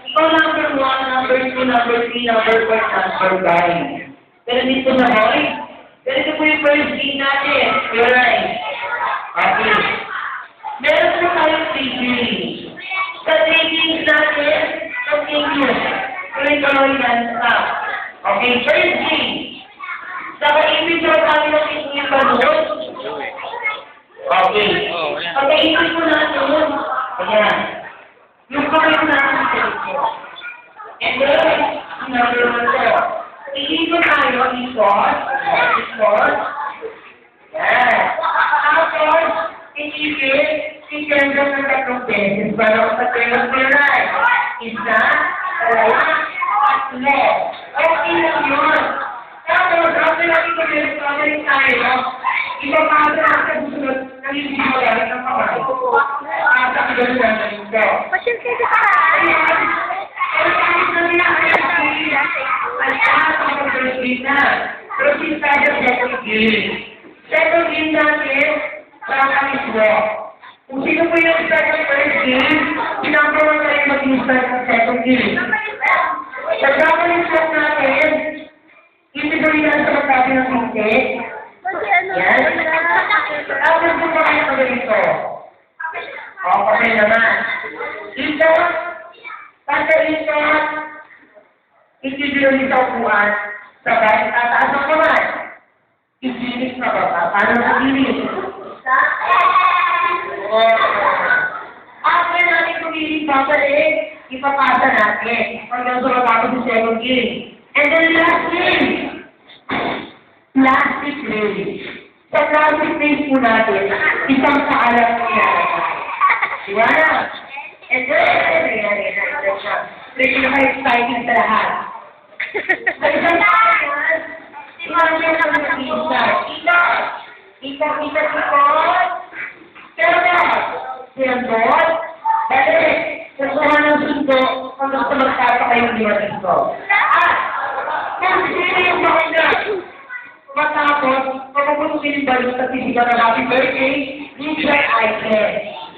Ikaw number 1, number 2, number 3, number 4, number 5. Pero dito na boy, ganito po yung first game natin. Alright. Okay. Meron po tayong 3 games. Sa 3 games natin, continue. Tuloy-tuloy na. Okay, first game. Sa kaibig na tayo natin yung panood. Okay. Pag-iibig po natin yun. Ayan. Yung kamay natin sa ito. And then, number 1 to. Iibig tayo, ikot. Yan. Tapos, iibig, ikenda ng 3 beses para sa tayo right. Isa, dalawa, tatlo. Okay lang yun. Tapos, after natin mag-recovery tayo, ipapasa natin sa susunod ng hindi magalit ng kamay. Pasa ko doon natin ito. Pasyal kayo ka! Proceed tayo sa second game. Second game natin, parang islo. Kung sino po yung start ng first game, pinagawa na rin mag-start ng second game. Pagkakalit natin, ibigay na sa magkabi ng hindi. Yan. Tapos po ba kayo pa ganito? O, okay naman. Ito, pagka-ito, ibigay nito upuan, sabay, tataas ang kamay. Igilis na ba? Paano nagilis? After natin kumiling babalik, ipapasa natin. Hanggang sa matapos sa second game. And then last game. Plastic race. Sa plastic race po natin, isang paalam po yan. Diba na? And then, ready na kayo exciting sa lahat. Sa isang paalam, imagine ang mag-i-start. Ikot. Sendot. Balik. Kukuha ng sundo hanggang sa magkakakay ng limatin ko. Kung sino yung makina, matapos, pagkakusin yung balot at isigaw ng happy birthday, you try I can.